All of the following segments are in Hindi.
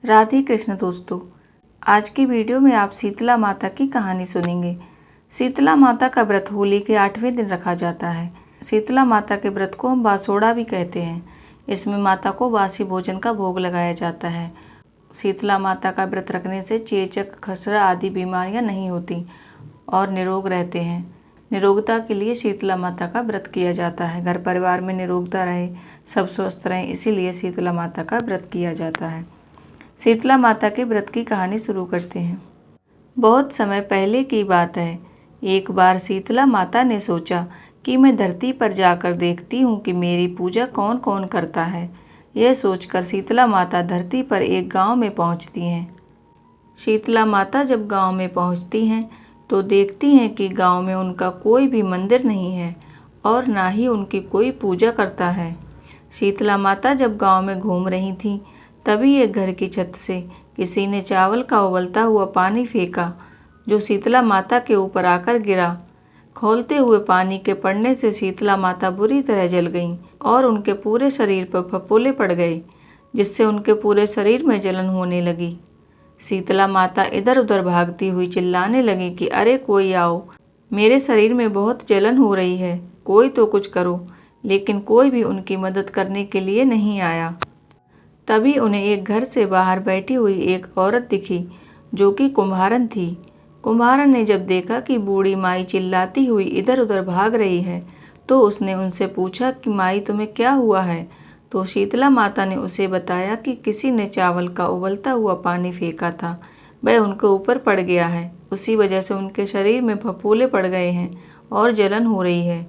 राधे कृष्ण दोस्तों, आज की वीडियो में आप शीतला माता की कहानी सुनेंगे। शीतला माता का व्रत होली के 8वें दिन रखा जाता है। शीतला माता के व्रत को हम बासोड़ा भी कहते हैं। इसमें माता को बासी भोजन का भोग लगाया जाता है। शीतला माता का व्रत रखने से चेचक, खसरा आदि बीमारियां नहीं होती और निरोग रहते हैं। निरोगता के लिए शीतला माता का व्रत किया जाता है। घर परिवार में निरोगता रहे, सब स्वस्थ रहें, इसीलिए शीतला माता का व्रत किया जाता है। शीतला माता के व्रत की कहानी शुरू करते हैं। बहुत समय पहले की बात है। एक बार शीतला माता ने सोचा कि मैं धरती पर जाकर देखती हूँ कि मेरी पूजा कौन कौन करता है। यह सोचकर शीतला माता धरती पर एक गांव में पहुँचती हैं। शीतला माता जब गांव में पहुँचती हैं तो देखती हैं कि गांव में उनका कोई भी मंदिर नहीं है और ना ही उनकी कोई पूजा करता है। शीतला माता जब गांव में घूम रही थीं तभी एक घर की छत से किसी ने चावल का उबलता हुआ पानी फेंका, जो शीतला माता के ऊपर आकर गिरा। खौलते हुए पानी के पड़ने से शीतला माता बुरी तरह जल गईं और उनके पूरे शरीर पर फफोले पड़ गए, जिससे उनके पूरे शरीर में जलन होने लगी। शीतला माता इधर उधर भागती हुई चिल्लाने लगी कि अरे कोई आओ, मेरे शरीर में बहुत जलन हो रही है, कोई तो कुछ करो। लेकिन कोई भी उनकी मदद करने के लिए नहीं आया। तभी उन्हें एक घर से बाहर बैठी हुई एक औरत दिखी, जो कि कुम्हारन थी। कुम्हारन ने जब देखा कि बूढ़ी माई चिल्लाती हुई इधर उधर भाग रही है तो उसने उनसे पूछा कि माई तुम्हें क्या हुआ है। तो शीतला माता ने उसे बताया कि किसी ने चावल का उबलता हुआ पानी फेंका था, वह उनके ऊपर पड़ गया है, उसी वजह से उनके शरीर में फफोले पड़ गए हैं और जलन हो रही है।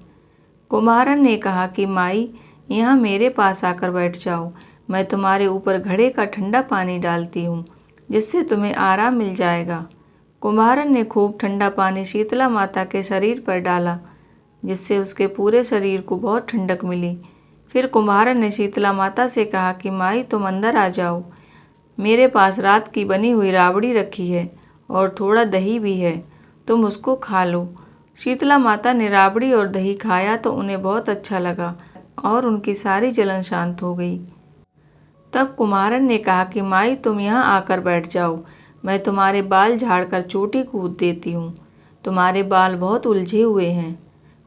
कुम्हारन ने कहा कि माई, यहाँ मेरे पास आकर बैठ जाओ, मैं तुम्हारे ऊपर घड़े का ठंडा पानी डालती हूँ, जिससे तुम्हें आराम मिल जाएगा। कुम्हारन ने खूब ठंडा पानी शीतला माता के शरीर पर डाला, जिससे उसके पूरे शरीर को बहुत ठंडक मिली। फिर कुम्हारन ने शीतला माता से कहा कि माई तुम अंदर आ जाओ, मेरे पास रात की बनी हुई राबड़ी रखी है और थोड़ा दही भी है, तुम उसको खा लो। शीतला माता ने राबड़ी और दही खाया तो उन्हें बहुत अच्छा लगा और उनकी सारी जलन शांत हो गई। तब कुम्हारन ने कहा कि माई तुम यहाँ आकर बैठ जाओ, मैं तुम्हारे बाल झाड़कर चोटी कूद देती हूँ, तुम्हारे बाल बहुत उलझे हुए हैं।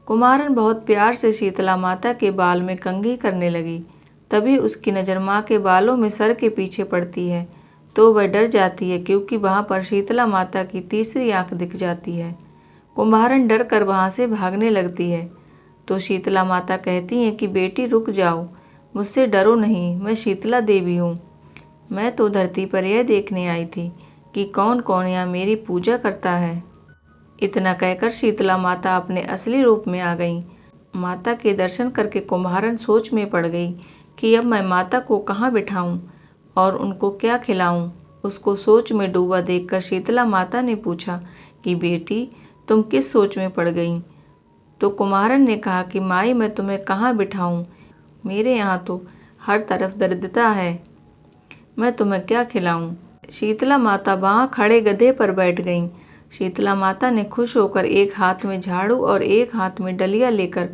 कुम्हारन बहुत प्यार से शीतला माता के बाल में कंघी करने लगी। तभी उसकी नज़र माँ के बालों में सर के पीछे पड़ती है तो वह डर जाती है, क्योंकि वहाँ पर शीतला माता की तीसरी आँख दिख जाती है। कुम्हारन डर कर वहाँ से भागने लगती है तो शीतला माता कहती हैं कि बेटी रुक जाओ, मुझसे डरो नहीं, मैं शीतला देवी हूँ। मैं तो धरती पर यह देखने आई थी कि कौन कौन यहाँ मेरी पूजा करता है। इतना कहकर शीतला माता अपने असली रूप में आ गई। माता के दर्शन करके कुम्हारन सोच में पड़ गई कि अब मैं माता को कहाँ बिठाऊं और उनको क्या खिलाऊं। उसको सोच में डूबा देखकर शीतला माता ने पूछा कि बेटी तुम किस सोच में पड़ गई। तो कुम्हारन ने कहा कि माई मैं तुम्हें कहाँ बिठाऊं, मेरे यहाँ तो हर तरफ दरिद्रता है, मैं तुम्हें क्या खिलाऊं। शीतला माता वहाँ खड़े गधे पर बैठ गईं। शीतला माता ने खुश होकर एक हाथ में झाड़ू और एक हाथ में डलिया लेकर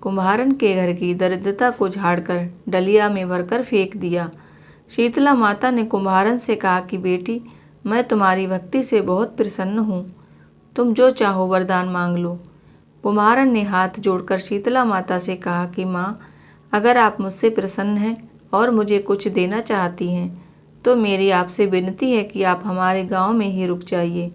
कुम्हारन के घर की दरिद्रता को झाड़कर डलिया में भरकर फेंक दिया। शीतला माता ने कुम्हारन से कहा कि बेटी मैं तुम्हारी भक्ति से बहुत प्रसन्न हूँ, तुम जो चाहो वरदान मांग लो। कुम्हारन ने हाथ जोड़कर शीतला माता से कहा कि माँ, अगर आप मुझसे प्रसन्न हैं और मुझे कुछ देना चाहती हैं तो मेरी आपसे विनती है कि आप हमारे गांव में ही रुक जाइए।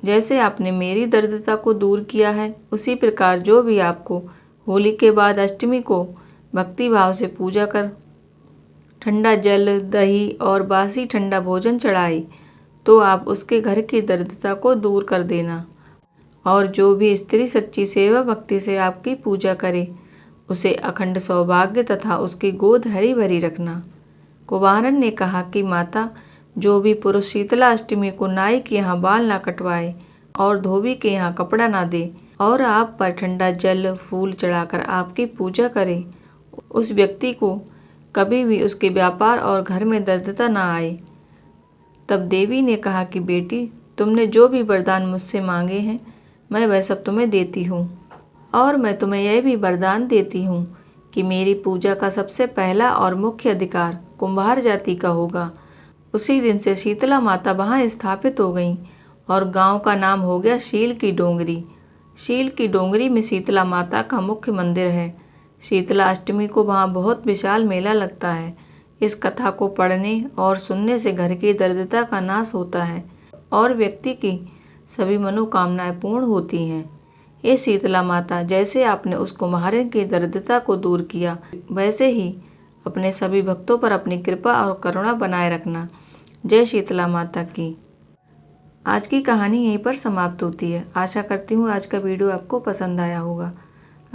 जैसे आपने मेरी दरिद्रता को दूर किया है, उसी प्रकार जो भी आपको होली के बाद अष्टमी को भक्ति भाव से पूजा कर ठंडा जल, दही और बासी ठंडा भोजन चढ़ाए तो आप उसके घर की दरिद्रता को दूर कर देना। और जो भी स्त्री सच्ची सेवा भक्ति से आपकी पूजा करे उसे अखंड सौभाग्य तथा उसकी गोद हरी भरी रखना। कुम्हारन ने कहा कि माता, जो भी पुरुष शीतला अष्टमी को नाई के यहाँ बाल ना कटवाए और धोबी के यहाँ कपड़ा ना दे और आप पर ठंडा जल फूल चढ़ाकर आपकी पूजा करे, उस व्यक्ति को कभी भी उसके व्यापार और घर में दरिद्रता ना आए। तब देवी ने कहा कि बेटी तुमने जो भी वरदान मुझसे मांगे हैं मैं वह सब तुम्हें देती हूँ, और मैं तुम्हें यह भी वरदान देती हूँ कि मेरी पूजा का सबसे पहला और मुख्य अधिकार कुम्हार जाति का होगा। उसी दिन से शीतला माता वहाँ स्थापित हो गईं और गांव का नाम हो गया शील की डोंगरी। शील की डोंगरी में शीतला माता का मुख्य मंदिर है। शीतला अष्टमी को वहाँ बहुत विशाल मेला लगता है। इस कथा को पढ़ने और सुनने से घर की दरिद्रता का नाश होता है और व्यक्ति की सभी मनोकामनाएं पूर्ण होती हैं। हे शीतला माता, जैसे आपने उस कुम्हारे की दरिद्रता को दूर किया, वैसे ही अपने सभी भक्तों पर अपनी कृपा और करुणा बनाए रखना। जय शीतला माता की। आज की कहानी यहीं पर समाप्त होती है। आशा करती हूँ आज का वीडियो आपको पसंद आया होगा।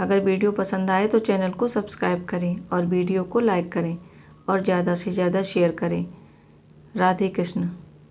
अगर वीडियो पसंद आए तो चैनल को सब्सक्राइब करें और वीडियो को लाइक करें और ज़्यादा से ज़्यादा शेयर करें। राधे कृष्ण।